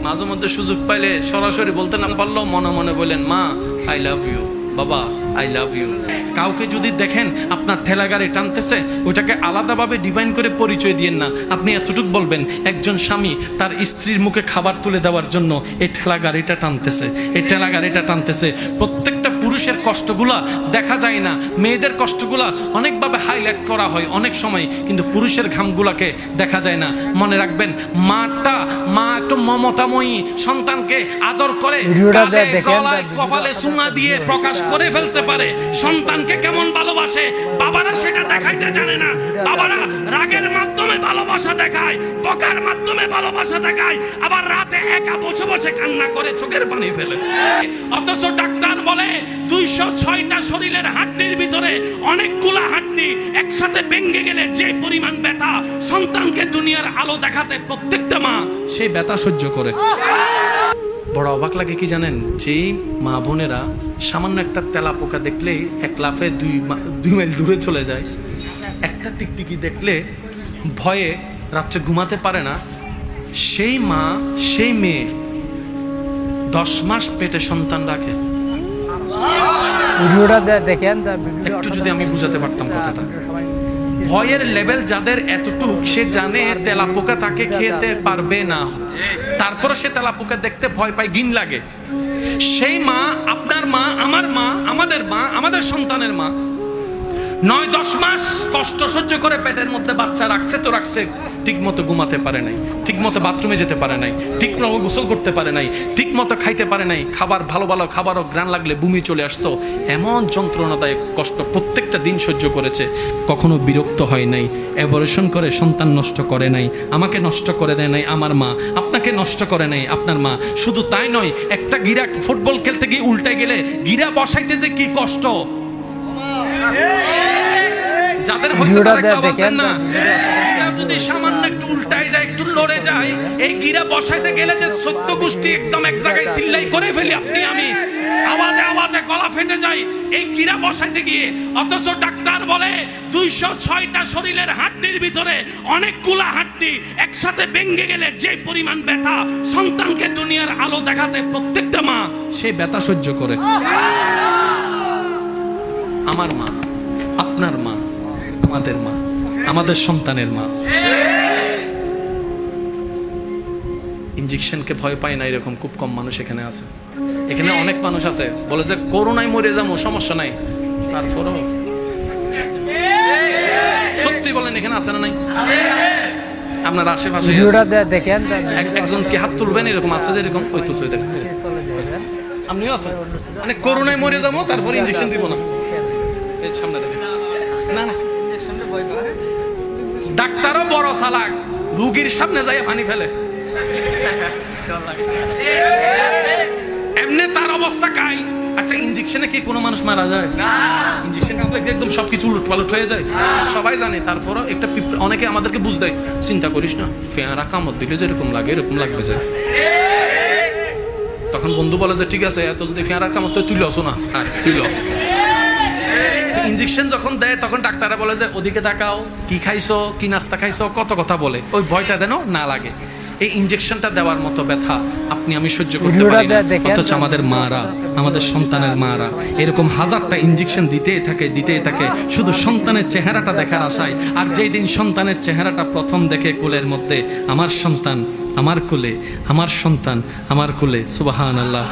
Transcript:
মাঝে মধ্যে সুযোগ পাইলে সরাসরি বলতে না পারলেও মনে মনে বলেন, মা আই লাভ ইউ, বাবা আই লাভ ইউ। কাউকে যদি দেখেন আপনার ঠেলা গাড়ি টানতেছে, ওইটাকে আলাদাভাবে ডিভাইন করে পরিচয় দিয়েন না। আপনি এতটুকু বলবেন, একজন স্বামী তার স্ত্রীর মুখে খাবার তুলে দেওয়ার জন্য এই ঠেলা গাড়িটা টানতেছে, এই ঠেলা গাড়িটা টানতেছে। প্রত্যেকটা পুরুষের কষ্টগুলা দেখা যায় না, মেয়েদের কষ্টগুলা অনেকভাবে হাইলাইট করা হয় অনেক সময়, কিন্তু পুরুষের ঘামগুলাকে দেখা যায় না। মনে রাখবেন, মা একটু মমতাময়ী, সন্তানকে আদর করে, গালে গলায় কপালে চুমা দিয়ে প্রকাশ করে ফেলতে পারে সন্তানকে কেমন ভালোবাসে। বাবারা সেটা দেখাইতে জানে না। বাবারা রাগের মাধ্যমে ভালোবাসা দেখায়, বকার মাধ্যমে ভালোবাসা দেখায়, আবার রাতে একা বসে বসে কান্না করে চোখের পানি ফেলে। অথচ ডাক্তার বলে 206টা শরীরের হাড্ডির ভিতরে অনেকগুলা হাড্ডি একসাথে ভেঙে গেলে যে পরিমাণ ব্যথা, সন্তানকে দুনিয়ার আলো দেখাতে প্রত্যেকটা মা সেই ব্যথা সহ্য করে। বড় অবাক লাগে কি জানেন, যেই মা বোনেরা সামান্য একটা তেলা পোকা দেখলেই এক লাফে 2 মাইল দূরে চলে যায়, একটা টিকটিকি দেখলে ভয়ে রাত্রে ঘুমাতে পারে না, সেই মা সেই মেয়ে 10 মাস পেটে সন্তান রাখে। একটু যদি আমি বুঝাতে পারতাম কথাটা। ভয়ের লেভেল যাদের এতটুক, সে জানে তেলাপোকা তাকে খেতে পারবে না, তারপরে সে তেলাপোকা দেখতে ভয় পায়, ঘিন লাগে। সেই মা, আপনার মা, আমার মা, আমাদের সন্তানের মা 9-10 মাস কষ্ট সহ্য করে পেটের মধ্যে বাচ্চা রাখছে তো রাখছে, ঠিক মতো ঘুমাতে পারে নাই, ঠিক মতো বাথরুমে যেতে পারে নাই, ঠিক মতো গোসল করতে পারে নাই, ঠিক মতো খাইতে পারে নাই, খাবার ভালো খাবারও ঘ্রাণ লাগলে বমি চলে আসতো। এমন যন্ত্রণাদায়ক কষ্ট প্রত্যেকটা দিন সহ্য করেছে, কখনো বিরক্ত হয় নাই, অ্যাবর্শন করে সন্তান নষ্ট করে নাই, আমাকে নষ্ট করে দেয় নাই আমার মা, আপনাকে নষ্ট করে নাই আপনার মা। শুধু তাই নয়, একটা গিরা ফুটবল খেলতে গিয়ে উল্টে গেলে গিরা বসাইতে যে কি কষ্ট, যাদের হয়েছে তারা একটু আওয়াজ দেন না। যদি সামান্য একটু উল্টায় যায়, একটু লড়ে যায়, এই গিরা বসাইতে গেলে যে 14 গোষ্ঠী একদম এক জায়গায় চিল্লাই করে ফেলি আপনি আমি, আওয়াজে গলা ফেটে যায় এই গিরা বসাইতে গিয়ে। অথচ ডাক্তার বলে 206টা শরীরের হাড্ডির ভিতরে অনেকগুলা হাড্ডি একসাথে ভেঙে গেলে যে পরিমাণ ব্যথা, সন্তানকে দুনিয়ার আলো দেখাতে প্রত্যেকটা মা সেই ব্যথা সহ্য করে। আমার মা, আপনার মা, আমাদের মা, আমাদের সন্তানের মা। ইনজেকশনকে ভয় পায় না এরকম খুব কম মানুষ এখানে আছে। এখানে অনেক মানুষ আছে বলে যে করোনায় মরে যাবো, সমস্যা নাই, তারপরও সত্যি বলেন এখানে আছে না নাই? আপনার আশেপাশে একজন কি হাত তুলবেন এরকম আছে, যেরকম ওই তুলছে দেখেন, আপনিও আছেন। মানে করোনায় মরে যাবো তারপরে ইনজেকশন দিব না, এই সামনে দেখেন না। ডাক্তারও বড় চালাক, রোগীর সামনে যাই পানি ফেলে, এমনি তার অবস্থা কাই। আচ্ছা, ইনজেকশনে কি কোনো মানুষ মারা যায়? ইনজেকশন একদম সবকিছু উলটপালট হয়ে যায়, সবাই জানে। তারপরও একটা অনেকে আমাদেরকে বুঝ দেয়, চিন্তা করিস না, ফেয়ারা কামড় দিলে যেরকম লাগে এরকম লাগবে যে। তখন বন্ধু বলে যে ঠিক আছে, এত যদি ফেয়ারার কামড় তো তুই লসো না, আর তুই ল। ইনজেকশন যখন দেয় তখন ডাক্তাররা বলে যে ওদিকে তাকাও, কি খাইছো, কি নাস্তা খাইছো, কত কথা বলে, ওই ভয়টা যেন না লাগে। এই ইনজেকশনটা দেওয়ার মতো ব্যথা আপনি আমি সহ্য করতে পারি না, অথচ আমাদের মারা, আমাদের সন্তানের মারা এরকম 1000টা ইনজেকশন দিতেই থাকে শুধু সন্তানের চেহারাটা দেখার আশায়। আর যেই দিন সন্তানের চেহারাটা প্রথম দেখে কোলের মধ্যে, আমার সন্তান আমার কোলে, আমার সন্তান আমার কোলে, সুবহানাল্লাহ।